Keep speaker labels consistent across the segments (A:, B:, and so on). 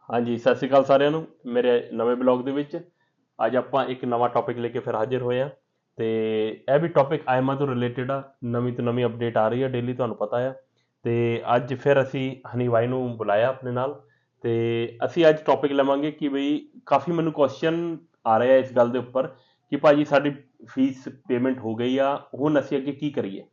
A: हाँ जी, ਸਤਿ ਸ਼੍ਰੀ ਅਕਾਲ ਸਾਰਿਆਂ ਨੂੰ ਮੇਰੇ ਨਵੇਂ ਬਲੌਗ ਦੇ ਵਿੱਚ। ਅੱਜ ਆਪਾਂ ਇੱਕ ਨਵਾਂ ਟੌਪਿਕ ਲੈ ਕੇ ਫਿਰ ਹਾਜ਼ਰ ਹੋਏ ਹਾਂ ਤੇ ਇਹ ਵੀ ਟੌਪਿਕ ਆਇਮਾ ਤੋਂ ਰਿਲੇਟਡ ਆ। ਨਵੀਂ ਤੋਂ ਨਵੀਂ ਅਪਡੇਟ ਆ ਰਹੀ ਹੈ ਡੇਲੀ, ਤੁਹਾਨੂੰ ਪਤਾ ਆ। ਤੇ ਅੱਜ ਫਿਰ ਅਸੀਂ ਹਨੀ ਬਾਈ ਨੂੰ ਬੁਲਾਇਆ ਆਪਣੇ ਨਾਲ ਤੇ ਅਸੀਂ ਅੱਜ ਟੌਪਿਕ ਲਵਾਂਗੇ ਕਿ ਬਈ ਕਾਫੀ ਮੈਨੂੰ ਕੁਐਸਚਨ ਆ ਰਹੇ ਆ ਇਸ ਗੱਲ ਦੇ ਉੱਪਰ ਕਿ ਭਾਜੀ ਸਾਡੀ ਫੀਸ ਪੇਮੈਂਟ ਹੋ ਗਈ ਆ, ਹੁਣ ਅਸੀਂ ਅੱਗੇ ਕੀ ਕਰੀਏ।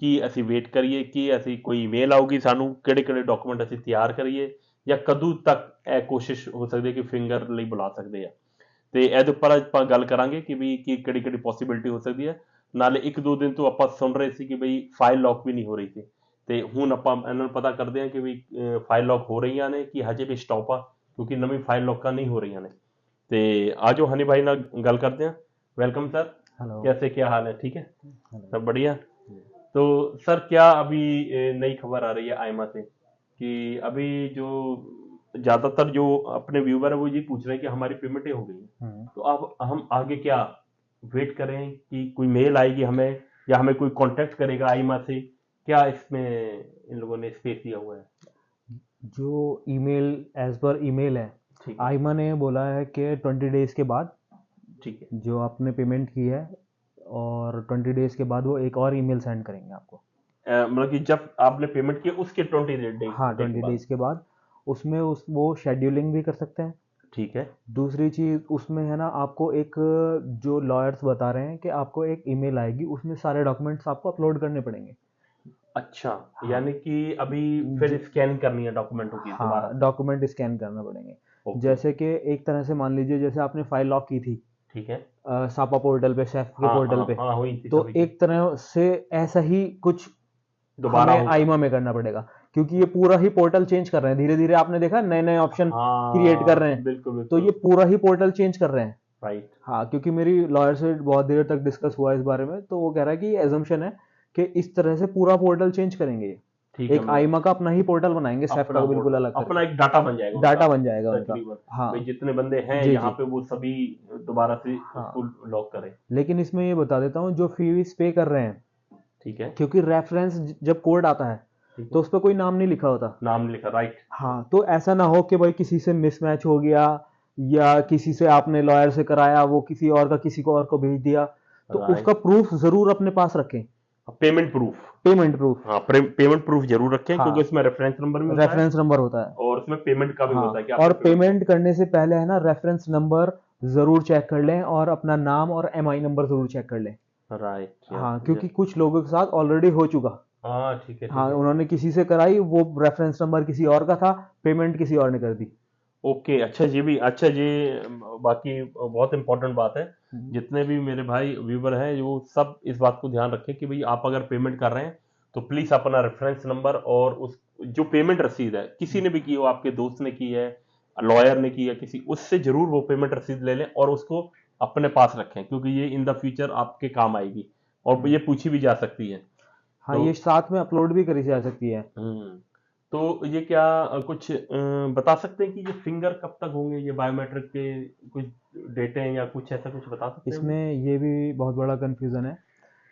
A: ਕੀ ਅਸੀਂ ਵੇਟ ਕਰੀਏ ਕਿ ਅਸੀਂ ਕੋਈ ਈਮੇਲ ਆਊਗੀ ਸਾਨੂੰ, ਕਿਹੜੇ ਕਿਹੜੇ ਡਾਕੂਮੈਂਟ ਅਸੀਂ ਤਿਆਰ ਕਰੀਏ ਜਾਂ ਕਦੋਂ ਤੱਕ ਇਹ ਕੋਸ਼ਿਸ਼ ਹੋ ਸਕਦੀ ਹੈ ਕਿ ਫਿੰਗਰ ਲਈ ਬੁਲਾ ਸਕਦੇ ਆ। ਤੇ ਇਹਦੇ ਉੱਪਰ ਆਪਾਂ ਗੱਲ ਕਰਾਂਗੇ ਕਿ ਵੀ ਕੀ ਕਿਹੜੀ ਕਿਹੜੀ ਪੋਸੀਬਿਲਿਟੀ ਹੋ ਸਕਦੀ ਹੈ। ਨਾਲੇ ਇੱਕ ਦੋ ਦਿਨ ਤੋਂ ਆਪਾਂ ਸੁਣ ਰਹੇ ਸੀ ਕਿ ਬਈ ਫਾਈਲ ਲੌਕ ਵੀ ਨਹੀਂ ਹੋ ਰਹੀ ਸੀ ਤੇ ਹੁਣ ਆਪਾਂ ਇਹਨਾਂ ਨੂੰ ਪਤਾ ਕਰਦੇ ਹਾਂ ਕਿ ਵੀ ਫਾਈਲ ਲੌਕ ਹੋ ਰਹੀਆਂ ਨੇ ਕਿ ਹਜੇ ਵੀ ਸਟਾਪ ਆ, ਕਿਉਂਕਿ ਨਵੀਂ ਫਾਈਲ ਲੌਕਾਂ ਨਹੀਂ ਹੋ ਰਹੀਆਂ ਨੇ। ਤੇ आज हनी भाई ਨਾਲ ਗੱਲ करते हैं। Welcome sir.
B: हेलो।
A: कैसे, क्या हाल है? ठीक है,
B: हेलो।
A: सब बढ़िया। तो सर क्या अभी नई खबर आ रही है आयमा से कि अभी जो ज्यादातर जो अपने व्यूवर है वो ये पूछ रहे हैं कि हमारी पेमेंटें हो गई हैं, तो अब हम आगे क्या वेट करें कि कोई मेल आएगी हमें या हमें कोई कांटेक्ट करेगा आयमा से? क्या इसमें इन लोगों ने स्पेस दिया हुआ है?
B: जो ईमेल एज पर ईमेल है,
A: ठीक है।
B: आइमा ने बोला है कि 20 डेज के बाद
A: ठीक है।
B: जो आपने पेमेंट की है, और 20 डेज के बाद वो एक और ईमेल सेंड करेंगे आपको।
A: मतलब कि जब आपने पेमेंट किया उसके 20 डेज
B: हाँ, 20 डेज के बाद उसमें वो शेड्यूलिंग भी कर सकते हैं।
A: ठीक है।
B: दूसरी चीज़ उसमें है ना, आपको एक जो लॉयर्स बता रहे हैं कि आपको एक ईमेल आएगी, उसमें सारे डॉक्यूमेंट्स आपको अपलोड करने पड़ेंगे।
A: अच्छा,
B: हाँ।
A: यानी कि अभी फिर स्कैन करनी है डॉक्यूमेंटों की दोबारा
B: हाँ,
A: से?
B: डॉक्यूमेंट स्कैन करना पड़ेंगे।
A: ओके।
B: जैसे कि एक तरह से मान लीजिए, जैसे आपने फाइल लॉक की थी
A: ठीक है।
B: सापा पोर्टल पे, शेफ के
A: हाँ
B: पोर्टल
A: हाँ
B: पे,
A: हाँ, हुई थी
B: तो
A: सभी की।
B: एक तरह से ऐसा ही कुछ
A: दोबारा
B: हमें
A: होगा।
B: आइमा में करना पड़ेगा, क्योंकि ये पूरा ही पोर्टल चेंज कर रहे हैं धीरे धीरे। आपने देखा नए नए ऑप्शन क्रिएट कर रहे
A: हाँ
B: हैं,
A: बिल्कुल
B: तो ये
A: बिल्कुल।
B: पूरा ही पोर्टल चेंज कर रहे हैं।
A: राइट।
B: हाँ, क्योंकि मेरी लॉयर से बहुत देर तक डिस्कस हुआ इस बारे में, तो वो कह रहा है कि ये एजम्पशन है कि इस तरह से पूरा पोर्टल चेंज करेंगे ये।
A: ठीक है,
B: एक
A: मतलब
B: आइमा का अपना ही पोर्टल बनाएंगे, सेफ
A: अपना
B: का बिल्कुल अलग
A: अपना
B: करके
A: एक डाटा बन जाएगा
B: डाटा
A: उनका
B: बन जाएगा उनका।
A: तकरीबन।
B: हाँ
A: भाई जितने बंदे हैं
B: जी
A: यहाँ
B: जी।
A: पे वो सभी दोबारा से उसको
B: हाँ,
A: लॉक करें।
B: लेकिन इसमें ये बता देता हूँ, जो फीस पे कर रहे हैं,
A: ठीक है।
B: क्योंकि रेफरेंस जब कोड आता है
A: ठीक है।
B: तो उस पर कोई नाम नहीं लिखा होता।
A: नाम लिखा, राइट।
B: हाँ, तो ऐसा ना हो कि भाई किसी से मिसमैच हो गया, या किसी से आपने लॉयर से कराया, वो किसी और का किसी को और को भेज दिया, तो उसका
A: राइट।
B: प्रूफ जरूर अपने पास रखें।
A: Payment proof.
B: Payment proof.
A: हाँ, पेमेंट प्रूफ जरूर रखें,
B: हाँ,
A: क्योंकि उसमें रेफरेंस नंबर भी होता है
B: रेफरेंस नंबर होता है।
A: और उसमें पेमेंट का भी
B: हाँ,
A: होता है कि
B: और
A: आपने
B: पेमेंट करने से पहले है ना, रेफरेंस नंबर जरूर चेक कर लें, और अपना नाम और एमआई नंबर जरूर चेक कर लें।
A: राइट।
B: हाँ, क्योंकि कुछ लोगों के साथ ऑलरेडी हो चुका।
A: हाँ ठीक है ठीक
B: हाँ,
A: है।
B: उन्होंने किसी से कराई, वो रेफरेंस नंबर किसी और का था, पेमेंट किसी और ने कर दी।
A: ओके, अच्छा ये भी, अच्छा ये बाकी बहुत इंपॉर्टेंट बात है। जितने भी मेरे भाई व्यूवर हैं वो सब इस बात को ध्यान रखें कि भाई आप अगर पेमेंट कर रहे हैं तो प्लीज अपना रेफरेंस नंबर और उस जो पेमेंट रसीद है, किसी ने भी की हो, आपके दोस्त ने की है, लॉयर ने की है किसी, उससे जरूर वो पेमेंट रसीद ले लें और उसको अपने पास रखें, क्योंकि ये इन द फ्यूचर आपके काम आएगी और ये पूछी भी जा सकती है।
B: हाँ,
A: तो
B: ये साथ में अपलोड भी करी जा सकती है।
A: तो ये क्या कुछ बता सकते हैं कि ये फिंगर कब तक होंगे, ये बायोमेट्रिक के कुछ डेट हैं या कुछ ऐसा कुछ बता सकते हैं?
B: इसमें ये भी बहुत बड़ा कंफ्यूजन है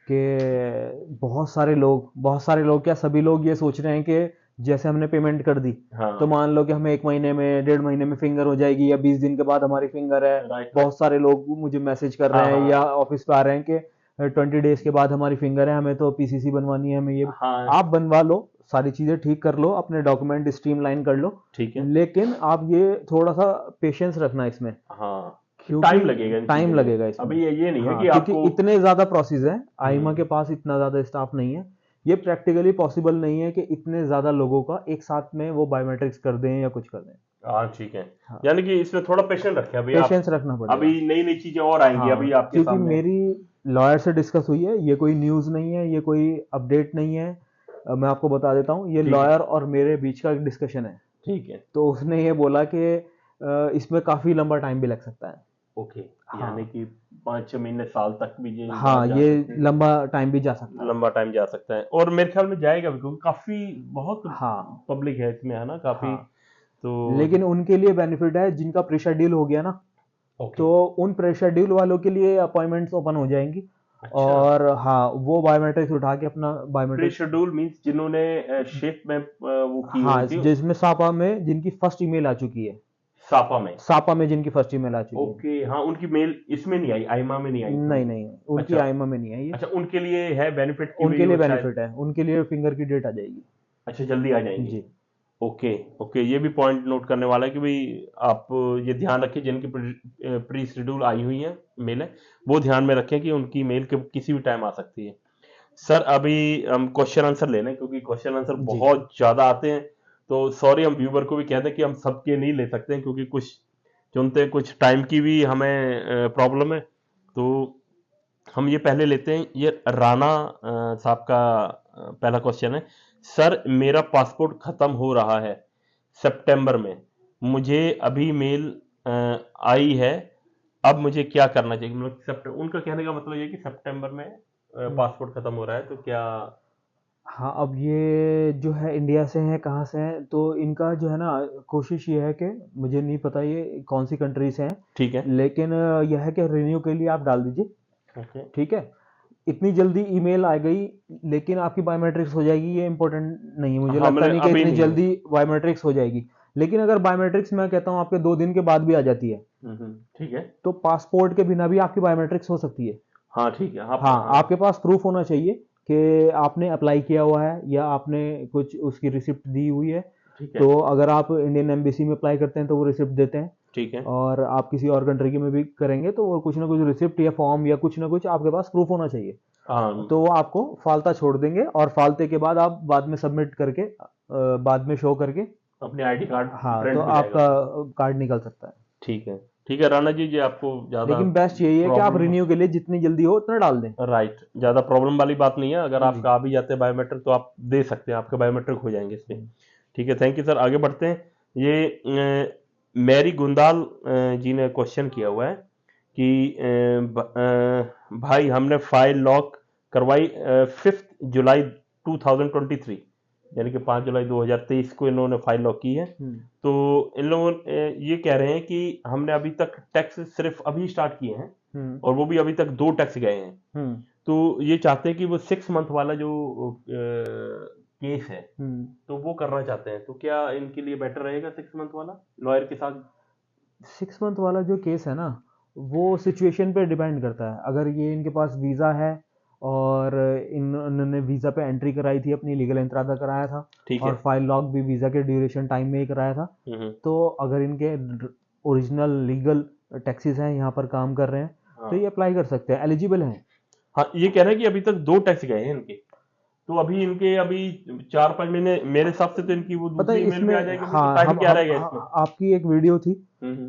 B: कि बहुत सारे लोग क्या, सभी लोग ये सोच रहे हैं कि जैसे हमने पेमेंट कर दी,
A: हाँ
B: तो मान लो कि हमें 1 महीने में, 1.5 महीने में फिंगर हो जाएगी, या 20 दिन के बाद हमारी फिंगर है।
A: राइट।
B: बहुत सारे लोग मुझे मैसेज कर रहे
A: हाँ
B: हैं
A: हाँ
B: या ऑफिस पे आ रहे हैं कि 20 डेज के बाद हमारी फिंगर है, हमें तो पीसीसी बनवानी है, हमें ये।
A: हाँ
B: आप बनवा लो, सारी चीजें ठीक कर लो, अपने डॉक्यूमेंट स्ट्रीमलाइन कर लो,
A: ठीक है।
B: लेकिन आप ये थोड़ा सा पेशेंस रखना इसमें,
A: हाँ,
B: क्योंकि
A: टाइम लगेगा इन
B: टाइम
A: चीजों में।
B: लगेगा इसमें।
A: अभी ये नहीं है
B: हाँ,
A: कि
B: क्योंकि
A: आपको
B: इतने ज्यादा प्रोसेस है, आइमा के पास इतना ज्यादा स्टाफ नहीं है, ये प्रैक्टिकली पॉसिबल नहीं है कि इतने ज्यादा लोगों का एक साथ में वो बायोमेट्रिक्स कर दें या कुछ कर दें।
A: हाँ ठीक है।
B: हाँ,
A: यानी कि इसमें थोड़ा पेशेंस रखें, अभी आप
B: पेशेंस रखना पड़ेगा।
A: अभी नई नई चीजें और आएंगी अभी
B: हाँ,
A: आपके
B: क्योंकि
A: सामने।
B: मेरी लॉयर से डिस्कस हुई है, ये कोई न्यूज़ नहीं है, ये कोई अपडेट नहीं है। मैं आपको बता देता हूँ, ये
A: ठीक है।
B: लॉयर और मेरे बीच का एक डिस्कशन है।
A: ठीक है।
B: तो उसने ये बोला कि इसमें काफ़ी लंबा टाइम भी लग सकता है।
A: ओके।
B: हाँ।
A: यानी कि 5-6 महीने साल तक भी ये
B: हाँ,
A: जा
B: ये
A: सकते हैं।
B: लंबा टाइम भी जा सकता है।
A: लंबा टाइम जा सकता है और मेरे ख्याल में जाएगा भी, क्योंकि काफी बहुत
B: हाँ
A: पब्लिक है इसमें, है ना, काफी।
B: हाँ,
A: तो
B: लेकिन उनके लिए बेनिफिट है जिनका प्री शेड्यूल हो गया ना,
A: ओके।
B: तो उन प्री शेड्यूल वालों के लिए अपॉइंटमेंट्स ओपन हो जाएंगी।
A: अच्छा,
B: और हाँ, वो बायोमेट्रिक्स उठा के अपना
A: प्री
B: बायोमेट्रिक्स।
A: शेड्यूल मींस जिन्होंने शिफ्ट में वो की
B: हाँ,
A: हुई थी।
B: जिसमें सापा में जिनकी फर्स्ट ईमेल आ चुकी है,
A: सापा में
B: जिनकी फर्स्ट ईमेल आ चुकी है।
A: ओके, हाँ, उनकी मेल इसमें नहीं आई, आईमा में नहीं आई
B: नहीं नहीं, उनकी
A: अच्छा
B: आईमा में नहीं आई है।
A: अच्छा, उनके लिए है बेनिफिट की
B: उनके
A: भाई
B: लिए
A: वो शायद,
B: बेनिफिट है, उनके लिए फिंगर की डेट आ जाएगी।
A: अच्छा जल्दी आ जाएंगी।
B: जी।
A: ओके ओके, ये भी पॉइंट नोट करने वाला है कि भाई आप ये ध्यान रखें, जिनकी प्री शेड्यूल आई हुई है मेल है, वो ध्यान में रखें कि उनकी मेल किसी भी टाइम आ सकती है। सर अभी हम क्वेश्चन आंसर ले लें, क्योंकि क्वेश्चन आंसर
B: जी।
A: बहुत ज्यादा आते हैं, तो सॉरी हम व्यूवर को भी कहते हैं कि हम सबके नहीं ले सकते हैं, क्योंकि कुछ चुनते हैं, कुछ टाइम की भी हमें प्रॉब्लम है। तो हम ये पहले लेते हैं, ये राणा साहब का पहला क्वेश्चन है। सर मेरा पासपोर्ट खत्म हो रहा है सितंबर में, मुझे अभी मेल आई है, अब मुझे क्या करना चाहिए? मतलब उनका कहने का मतलब ये है कि सितंबर में पासपोर्ट खत्म हो रहा है, तो क्या?
B: हाँ, अब ये जो है इंडिया से हैं, कहाँ से हैं, तो इनका जो है ना, कोशिश ये है कि मुझे नहीं पता ये कौन सी कंट्री से हैं,
A: ठीक है।
B: लेकिन यह है कि रिन्यू के लिए आप डाल दीजिए।
A: ओके।
B: ठीक है, इतनी जल्दी ईमेल आ गई, लेकिन आपकी बायोमेट्रिक्स हो जाएगी ये इम्पोर्टेंट नहीं है, मुझे
A: हाँ
B: लगता
A: मैंने
B: नहीं कि
A: अभी
B: इतनी
A: नहीं है।
B: जल्दी बायोमेट्रिक्स हो जाएगी। लेकिन अगर बायोमेट्रिक्स मैं कहता हूँ आपके 2 दिन के बाद भी आ जाती है,
A: ठीक है।
B: तो पासपोर्ट के बिना भी आपकी बायोमेट्रिक्स हो सकती है।
A: हाँ ठीक है। हाँ
B: हाँ,
A: हाँ।
B: आपके पास प्रूफ होना चाहिए कि आपने अप्लाई किया हुआ है या आपने कुछ उसकी रिसिप्ट दी हुई है।
A: ठीक है।
B: तो अगर आप इंडियन एम्बेसी में अप्लाई करते हैं तो वो रिसिप्ट देते हैं,
A: ठीक है।
B: और आप किसी और कंट्री के में भी करेंगे तो वो कुछ ना कुछ रिसिप्ट या फॉर्म या कुछ ना कुछ आपके पास प्रूफ होना चाहिए।
A: हाँ
B: तो वो आपको फालता छोड़ देंगे, और फालते के बाद आप बाद में सबमिट करके बाद में शो करके,
A: अपने आईडी कार्ड
B: हाँ, तो
A: प्रिंट हो जाएगा।
B: आपका कार्ड निकल सकता है।
A: ठीक है राणा जी, जी आपको ज्यादा
B: लेकिन बेस्ट यही है कि आप
A: प्रॉब्लम,
B: रिन्यू के लिए जितनी जल्दी हो उतना डाल दें।
A: राइट, ज्यादा प्रॉब्लम वाली बात नहीं है, अगर
B: जी।
A: आपका आ भी जाते हैं बायोमेट्रिक तो आप दे सकते हैं, आपके बायोमेट्रिक हो जाएंगे इसमें। ठीक है, थैंक यू सर। आगे बढ़ते हैं। ये मैरी गुंदाल जी ने क्वेश्चन किया हुआ है कि भाई हमने फाइल लॉक करवाई 5 जुलाई 2023, यानी कि 5 जुलाई 2023 को इन्होंने फाइल लॉक की है। तो इन लोगों ये कह रहे हैं कि हमने अभी तक टैक्स सिर्फ अभी स्टार्ट किए हैं, और वो भी अभी तक 2 टैक्स गए हैं। तो ये चाहते हैं कि वो 6 मंथ वाला जो केस है तो वो करना चाहते हैं, तो क्या इनके लिए बेटर रहेगा 6 मंथ वाला लॉयर के साथ?
B: 6 मंथ वाला जो केस है ना, वो सिचुएशन पे डिपेंड करता है। अगर ये इनके पास वीज़ा है और इन्होंने वीज़ा पे एंट्री कराई थी, अपनी लीगल एंट्रादा कराया था,
A: ठीक
B: और
A: है।
B: फाइल लॉक भी वीज़ा के ड्यूरेशन टाइम में ही कराया था, तो अगर इनके ओरिजिनल लीगल टैक्सेस हैं, यहाँ पर काम कर रहे हैं, तो ये अप्लाई कर सकते हैं, एलिजिबल हैं।
A: हाँ, ये कह रहे हैं कि अभी तक 2 टैक्स गए हैं इनके, तो अभी इनके अभी 4-5 महीने मेरे हिसाब से तो इनकी वो
B: पता
A: दूसरी
B: है
A: ईमेल भी आ
B: इसमें,
A: जाएगी।
B: हाँ,
A: टाइम क्या रहेगा इसमें?
B: आपकी एक वीडियो थी,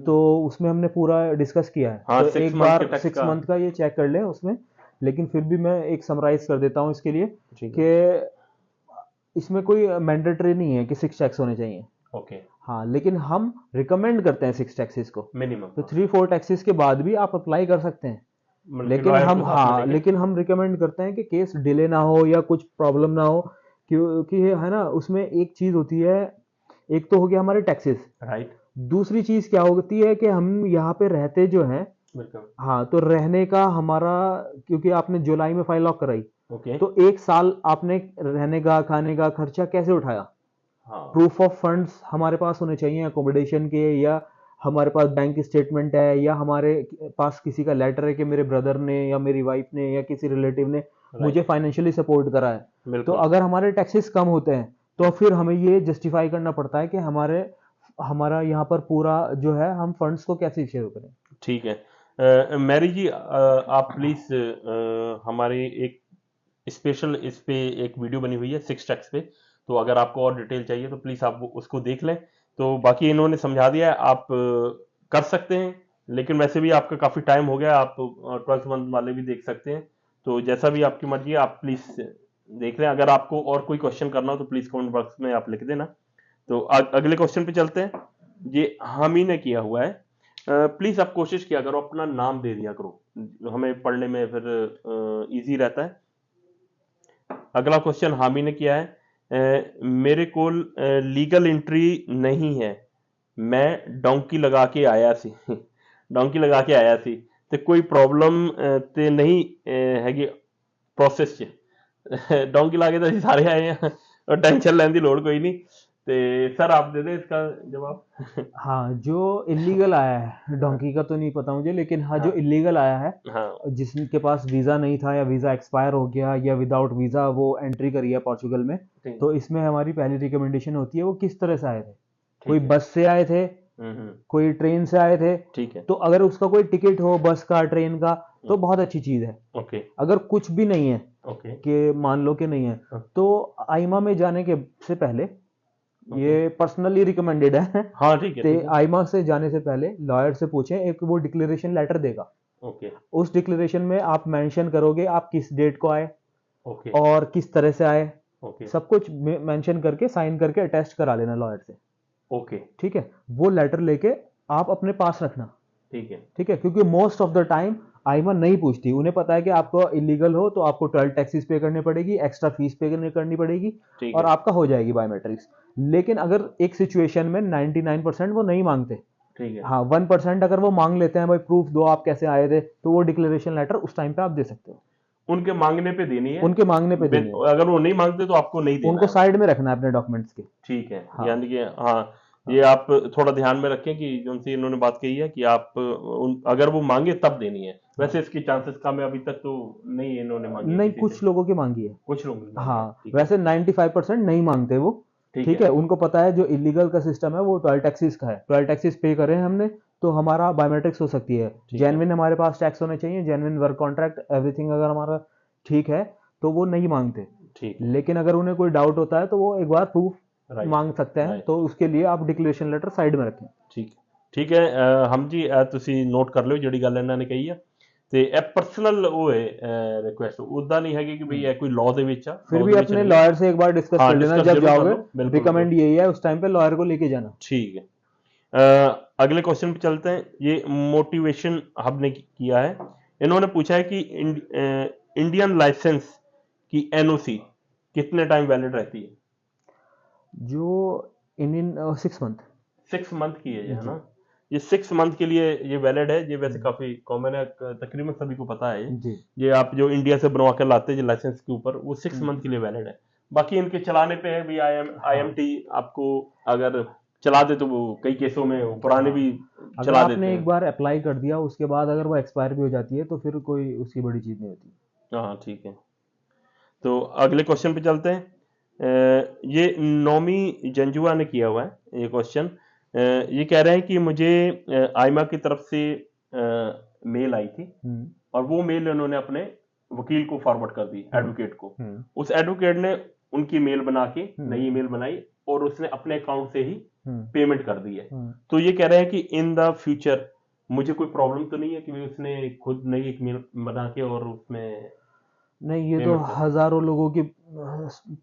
B: तो उसमें हमने पूरा डिस्कस किया है,
A: हाँ,
B: तो
A: 6
B: एक
A: मंथ के
B: बार
A: टैक्स
B: 6
A: का।
B: मंथ का ये चेक कर लें उसमें। लेकिन फिर भी मैं एक समराइज कर देता हूँ इसके लिए
A: ठीक है।
B: कि इसमें कोई मैंडेटरी नहीं है कि 6 टैक्स होने चाहिए।
A: ओके।
B: हाँ, लेकिन हम रिकमेंड करते हैं 6 टैक्सेस को,
A: मिनिमम,
B: तो 3-4 टैक्सेस के बाद भी आप अप्लाई कर सकते हैं।
A: मतलब
B: लेकिन
A: लॉयर
B: हम,
A: को साथ में
B: हाँ,
A: लेके।
B: लेकिन हम रिकमेंड करते हैं कि केस डिले ना हो या कुछ प्रॉब्लम ना हो, क्योंकि है ना, उसमें एक चीज होती है, एक तो हो गया हमारे टैक्सेस,
A: राइट।
B: दूसरी चीज क्या होती है कि हम यहाँ पे रहते जो हैं,
A: बिल्कुल।
B: हाँ, तो रहने का हमारा, क्योंकि आपने जुलाई में फाइल लॉक कराई,
A: ओके।
B: तो 1 साल आपने रहने का खाने का खर्चा कैसे उठाया?
A: हाँ।
B: प्रूफ ऑफ फंड्स हमारे पास होने चाहिए अकोमोडेशन के, या हमारे पास बैंक स्टेटमेंट है, या हमारे पास किसी का लेटर है कि मेरे ब्रदर ने या मेरी वाइफ ने या किसी रिलेटिव ने मुझे फाइनेंशियली सपोर्ट करा है। तो
A: बिल्कुल।
B: अगर हमारे टैक्सेस कम होते हैं तो फिर हमें ये जस्टिफाई करना पड़ता है कि हमारा यहाँ पर पूरा जो है, हम फंड्स को कैसे शेयर करें।
A: ठीक है। मैरी जी, आप प्लीज हमारे एक स्पेशल इस पे एक वीडियो बनी हुई है 6 टैक्स पे, तो अगर आपको और डिटेल चाहिए तो प्लीज आप उसको देख लें। तो बाकी इन्होंने समझा दिया है, आप कर सकते हैं, लेकिन वैसे भी आपका काफी टाइम हो गया, आप 12th मंथ वाले भी देख सकते हैं। तो जैसा भी आपकी मर्जी है, आप प्लीज देख लें। अगर आपको और कोई क्वेश्चन करना हो तो प्लीज कमेंट बॉक्स में आप लिख देना। तो अगले क्वेश्चन पे चलते हैं। ये हामी ने किया हुआ है। प्लीज आप कोशिश किया करो अपना नाम दे दिया करो, हमें पढ़ने में फिर इजी रहता है। अगला क्वेश्चन हामी ने किया है, मेरे को लीगल एंट्री नहीं है, मैं डोंकी लगा के आया सी डोंकी लगा के आया सी, ते कोई प्रॉब्लम ते नहीं हैगी प्रोसेस च डोंकी ला के तो ਅਸੀਂ ਸਾਰੇ ਆਏ ਆ, और टेंशन ਲੈਣ ਦੀ ਲੋੜ ਕੋਈ नहीं। ते सर आप दे दें इसका जवाब।
B: हाँ, जो इलीगल आया है, डोंकी का तो नहीं पता मुझे, लेकिन हाँ जो
A: हाँ
B: इलीगल आया है,
A: हाँ
B: जिसके पास वीज़ा नहीं था या वीज़ा एक्सपायर हो गया या विदाउट वीज़ा वो एंट्री करी है पोर्चुगल में,
A: ठीक
B: तो इसमें हमारी पहली रिकमेंडेशन होती है वो किस तरह से आए थे। कोई
A: ठीक है।
B: बस से आए थे, कोई ट्रेन से आए थे,
A: ठीक है।
B: तो अगर उसका कोई टिकट हो बस का ट्रेन का तो बहुत अच्छी चीज़ है।
A: ओके
B: अगर कुछ भी नहीं है,
A: ओके
B: कि मान लो कि नहीं है,
A: हाँ,
B: तो आइमा में जाने के से पहले,
A: ओके
B: ये पर्सनली रिकमेंडेड है,
A: हाँ ठीक है
B: ते
A: ठीक है।
B: आइमा से जाने से पहले लॉयर से पूछें, एक वो डिक्लेरेशन लेटर देगा।
A: ओके
B: उस डिक्लेरेशन में आप मेंशन करोगे आप किस डेट को आए
A: ओके
B: और किस तरह से आए,
A: ओके
B: सब कुछ मेंशन करके साइन करके अटेस्ट करा लेना लॉयर से।
A: ओके
B: ठीक है, वो लेटर लेके आप अपने पास रखना।
A: ठीक है
B: ठीक है, क्योंकि मोस्ट ऑफ द टाइम आईमा नहीं पूछती, उन्हें पता है कि आपको इलीगल हो तो आपको 12 टैक्सेस पे करनी पड़ेगी, एक्स्ट्रा फीस पे करनी पड़ेगी
A: ठीक
B: और
A: है
B: आपका हो जाएगी बायोमेट्रिक्स। लेकिन अगर एक सिचुएशन में 99% वो नहीं मांगते,
A: ठीक है।
B: हाँ 1% अगर वो मांग लेते हैं, भाई प्रूफ दो आप कैसे आए थे, तो वो डिक्लेरेशन लेटर उस टाइम पे आप दे सकते हो।
A: उनके मांगने पे देनी है।
B: उनके मांगने पे देनी है,
A: अगर वो नहीं मांगते तो आपको नहीं देना
B: उनको
A: है।
B: साइड में रखना है अपने डॉक्यूमेंट्स के।
A: ठीक है,
B: हाँ
A: यानी कि हाँ, ये
B: हाँ
A: आप थोड़ा ध्यान में रखें कि उनसे इन्होंने बात कही है कि आप अगर वो मांगे तब देनी है। वैसे
B: हाँ।
A: इसकी चांसेस कम है, अभी तक तो नहीं इन्होंने मांगी है
B: नहीं,
A: किसी
B: कुछ
A: से।
B: लोगों की मांगी है।
A: कुछ लोग नहीं मांगे हैं।
B: हाँ,
A: ठीक है
B: वैसे 95% नहीं मांगते वो।
A: ठीक
B: ठीक
A: है
B: है, उनको पता है जो इलीगल का सिस्टम है वो 12 टैक्सेस का है, 12 टैक्सेस पे करें हमने तो हमारा बायोमेट्रिक्स हो सकती है।
A: ठीक है
B: जेन्युइन हमारे पास टैक्स होने चाहिए, जेन्युइन वर्क कॉन्ट्रैक्ट एवरीथिंग अगर हमारा ठीक है तो वो नहीं मांगते।
A: ठीक है।
B: लेकिन अगर उन्हें कोई डाउट होता है तो वो एक बार प्रूफ
A: राइट
B: मांग सकते हैं,
A: राइट।
B: तो उसके लिए आप डिक्लेरेशन लेटर साइड में रखें।
A: ठीक ठीक है। हम जी ਤੁਸੀਂ ਨੋਟ ਕਰ ਲਿਓ ਜਿਹੜੀ ਗੱਲ ਇਹਨਾਂ ਨੇ ਕਹੀ ਆ, ਤੇ ਇਹ ਪਰਸਨਲ ਉਹ ਹੈ ਰਿਕੁਐਸਟ, ਉਦਾਂ ਨਹੀਂ ਹੈਗੀ ਕਿ ਭਈ ਇਹ ਕੋਈ ਲਾਅ ਦੇ ਵਿੱਚ ਆ,
B: फिर
A: ਲਾਅ
B: भी
A: ਦੇ ਵਿੱਚ
B: अपने
A: ਨਹੀਂ है।
B: लॉयर से एक बार डिस्कस
A: हाँ
B: कर लेना
A: डिस्कस
B: जब
A: जरूर कर
B: जाओगे।
A: लो, बिल्कुल बिल्कुल।
B: रिकमेंड यही है उस टाइम पे लॉयर को लेके जाना।
A: ठीक है। अगले क्वेश्चन पे चलते हैं। ये मोटिवेशन हब ने किया है। इन्होंने पूछा है कि इंडियन लाइसेंस की एनओसी कितने टाइम वैलिड रहती है?
B: जो इंडियन 6 मंथ।
A: 6 मंथ की है ये, है
B: जी
A: ना? ये 6 मंथ के लिए ये वैलिड है। ये वैसे
B: हम्म,
A: काफी कॉमन है, तकरीबन सभी को पता है ये।
B: जी
A: ये आप जो इंडिया से बनवा कर लाते हैं लाइसेंस के ऊपर, वो 6 मंथ
B: हम्म,
A: के लिए वैलिड है। बाकी इनके चलाने पे है भी। आई एम
B: हाँ
A: टी आपको अगर चला दे तो वो कई केसों में वो पुराने
B: हाँ,
A: भी
B: अगर
A: चला देते
B: आपने एक
A: हैं।
B: बार अप्लाई कर दिया उसके बाद अगर वो एक्सपायर भी हो जाती है तो फिर कोई उसकी बड़ी चीज़ नहीं होती।
A: हाँ ठीक है। तो अगले क्वेश्चन पे चलते हैं। ये नोमी जंजुआ ने किया हुआ है ये क्वेश्चन। ये कह रहे हैं कि मुझे आइमा की तरफ से मेल आई थी,
B: हम्म
A: और वो मेल उन्होंने अपने वकील को फॉरवर्ड कर दी,
B: हम्म
A: एडवोकेट को।
B: हम्म
A: उस एडवोकेट ने उनकी मेल बना के
B: हम्म
A: नई ईमेल बनाई और उसने अपने अकाउंट से ही
B: हम्म
A: पेमेंट कर दी है।
B: हम्म।
A: तो ये कह रहे हैं कि इन द फ्यूचर मुझे कोई प्रॉब्लम तो नहीं है कि उसने खुद नई एक मेल बना के और उसमें
B: नहीं, ये तो
A: पेमेंट कर।
B: हजारों लोगों की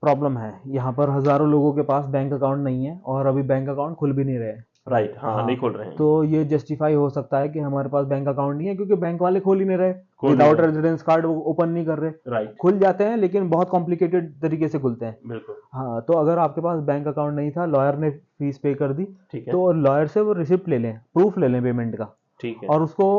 B: प्रॉब्लम है। यहाँ पर हजारों लोगों के पास बैंक अकाउंट नहीं है और अभी बैंक अकाउंट खुल भी नहीं रहे।
A: राइट, हाँ नहीं
B: हाँ,
A: खोल रहे हैं।
B: तो ये जस्टिफाई हो सकता है कि हमारे पास बैंक अकाउंट नहीं है क्योंकि बैंक वाले खोल ही नहीं रहे,
A: खोल नहीं
B: विदाउट
A: रहे।
B: रेजिडेंस कार्ड ओपन नहीं कर रहे।
A: राइट,
B: खुल जाते हैं लेकिन बहुत कॉम्प्लिकेटेड तरीके से खुलते हैं।
A: बिल्कुल।
B: हाँ, तो अगर आपके पास बैंक अकाउंट नहीं था, लॉयर ने फीस पे कर दी,
A: ठीक है
B: तो लॉयर से वो रिसिप्ट ले लें, प्रूफ ले लें पेमेंट का,
A: ठीक है
B: और उसको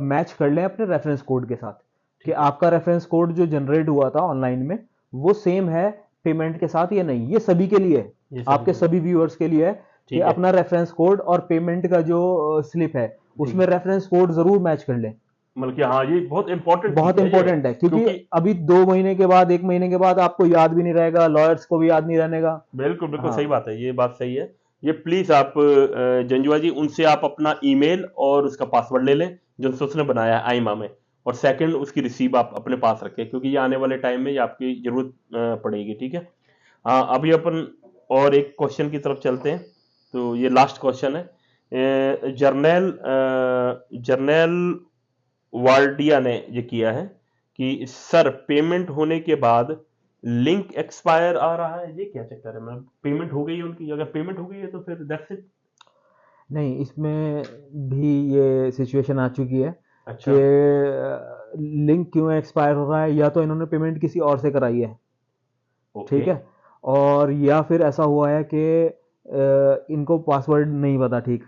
B: मैच कर लें अपने रेफरेंस कोड के साथ कि
A: ठीक है।
B: आपका रेफरेंस कोड जो जनरेट हुआ था ऑनलाइन में वो सेम है पेमेंट के साथ या नहीं। ये सभी के लिए है,
A: ये सभी
B: आपके
A: के लिए।
B: सभी व्यूअर्स के लिए है कि
A: ठीक है
B: अपना रेफरेंस कोड और पेमेंट का जो स्लिप है उसमें रेफरेंस कोड जरूर मैच कर लें।
A: मतलब कि हाँ ये बहुत इंपॉर्टेंट
B: बहुत
A: चीज है ये,
B: इंपॉर्टेंट है क्योंकि
A: क्योंकि
B: अभी 2 महीने के बाद, 1 महीने के बाद आपको याद भी नहीं रहेगा, लॉयर्स को भी याद नहीं रहने का।
A: बिल्कुल बिल्कुल
B: हाँ
A: सही बात है, ये बात सही है। ये प्लीज आप जंजुआ जी उनसे आप अपना ईमेल और उसका पासवर्ड ले लें जो उसने बनाया है आईमा में, और सेकंड उसकी रिसीव आप अपने पास रखें क्योंकि ये आने वाले टाइम में ये आपकी जरूरत पड़ेगी। ठीक है। हाँ, अभी अपन और एक क्वेश्चन की तरफ चलते हैं। तो ये लास्ट क्वेश्चन है। जर्नैल वार्डिया ने ये किया है कि सर पेमेंट होने के बाद लिंक एक्सपायर आ रहा है, ये क्या चक्कर है? मतलब पेमेंट हो गई है उनकी, अगर पेमेंट हो गई है तो फिर दैट्स इट।
B: नहीं, इसमें भी ये सिचुएशन आ चुकी है
A: अच्छा
B: कि लिंक क्यों एक्सपायर हो रहा है, या तो इन्होंने पेमेंट किसी और से कराई है,
A: ओके
B: ठीक है, और या फिर ऐसा हुआ है कि इनको पासवर्ड नहीं पता ठीक।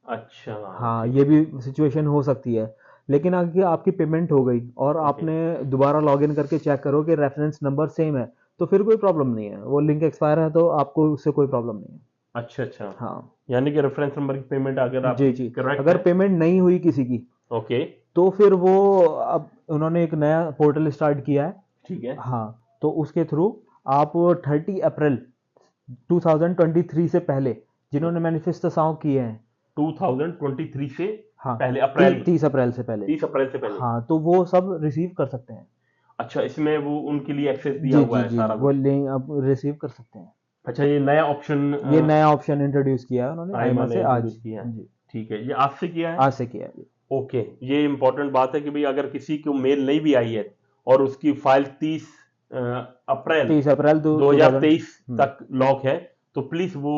A: अच्छा
B: हाँ,
A: ठीक
B: ये
A: है
B: भी सिचुएशन हो सकती है। लेकिन अगर आपकी पेमेंट हो गई और
A: ओके
B: आपने दोबारा लॉगिन करके चेक करो कि रेफरेंस नंबर सेम है, तो फिर कोई प्रॉब्लम नहीं है, वो लिंक एक्सपायर है तो आपको उससे कोई प्रॉब्लम नहीं है।
A: अच्छा अच्छा,
B: हाँ
A: यानी कि रेफरेंस नंबर की पेमेंट अगर
B: जी
A: आपकी
B: जी,
A: करेक्ट
B: अगर
A: है।
B: पेमेंट नहीं हुई किसी की
A: ओके।
B: तो फिर वो, अब उन्होंने एक नया पोर्टल स्टार्ट किया है।
A: ठीक है।
B: हाँ, तो उसके थ्रू आप 30 अप्रैल 2023 से पहले जिन्होंने मैनिफेस्टो सॉन्ग किए हैं,
A: 2023 से
B: हाँ
A: पहले, अप्रैल
B: 30 अप्रैल से पहले,
A: 30 अप्रैल से पहले।
B: हाँ तो वो सब रिसीव कर सकते हैं।
A: अच्छा, इसमें वो उनके लिए एक्सेस दिया
B: जी
A: हुआ
B: जी
A: है
B: जी
A: सारा
B: जी, वो
A: कुछ।
B: लिंक आप रिसीव कर सकते हैं।
A: अच्छा, ये नया ऑप्शन
B: ये नया ऑप्शन इंट्रोड्यूस किया है उन्होंने
A: आईमा
B: आईमा
A: ने
B: से आज।
A: इंट्रोड्यूस किया है।
B: जी,
A: ठीक है, ये आज से किया है।
B: आज से किया है जी।
A: ओके, ये इंपॉर्टेंट बात है कि भाई अगर किसी को मेल नहीं भी आई है और उसकी फाइल 30 अप्रैल
B: 30 अप्रैल 2000।
A: 2023 तक लॉक है, तो प्लीज वो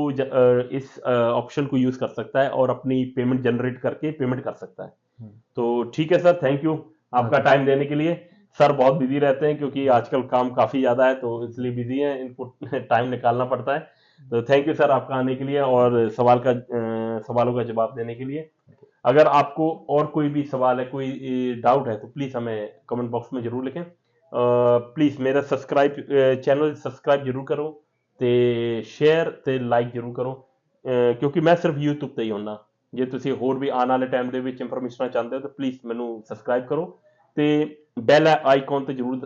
A: इस ऑप्शन को यूज कर सकता है और अपनी पेमेंट जनरेट करके पेमेंट कर सकता है। तो ठीक है सर, थैंक यू आपका
B: ओके,
A: टाइम देने के लिए। सर बहुत बिजी रहते हैं क्योंकि आजकल काम काफी ज्यादा है, तो इसलिए बिजी हैं, इनको टाइम निकालना पड़ता है। तो थैंक यू सर आपका आने के लिए और सवालों का जवाब देने के लिए। अगर आपको और कोई भी सवाल है, कोई डाउट है, तो प्लीज हमें कमेंट बॉक्स में जरूर लिखें। प्लीज मेरा चैनल सब्सक्राइब जरूर करो ਤੇ ਸ਼ੇਅਰ ਤੇ ਲਾਈਕ ਜ਼ਰੂਰ ਕਰੋ, ਕਿਉਂਕਿ ਮੈਂ ਸਿਰਫ YouTube ਤੇ ਹੀ ਹੁੰਨਾ। ਜੇ ਤੁਸੀਂ ਹੋਰ ਵੀ ਆਉਣ ਵਾਲੇ ਟਾਈਮ ਦੇ ਵਿੱਚ ਇਨਫੋਰਮੇਸ਼ਨ ਚਾਹੁੰਦੇ ਹੋ ਤਾਂ ਪਲੀਜ਼ ਮੈਨੂੰ ਸਬਸਕ੍ਰਾਈਬ ਕਰੋ ਤੇ ਬੈਲ ਆਈਕਨ ਤੇ ਜ਼ਰੂਰ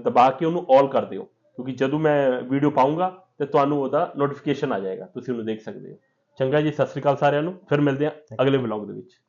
A: ਦਬਾ ਕੇ ਉਹਨੂੰ ਆਲ ਕਰ ਦਿਓ, ਕਿਉਂਕਿ ਜਦੋਂ ਮੈਂ ਵੀਡੀਓ ਪਾਉਂਗਾ ਤੇ ਤੁਹਾਨੂੰ ਉਹਦਾ ਨੋਟੀਫਿਕੇਸ਼ਨ ਆ ਜਾਏਗਾ, ਤੁਸੀਂ ਉਹਨੂੰ ਦੇਖ ਸਕਦੇ ਹੋ। ਚੰਗਾ ਜੀ, ਸਤਿ ਸ੍ਰੀ ਅਕਾਲ ਸਾਰਿਆਂ ਨੂੰ, ਫਿਰ ਮਿਲਦੇ ਹਾਂ ਅਗਲੇ ਵਲੌਗ ਦੇ ਵਿੱਚ।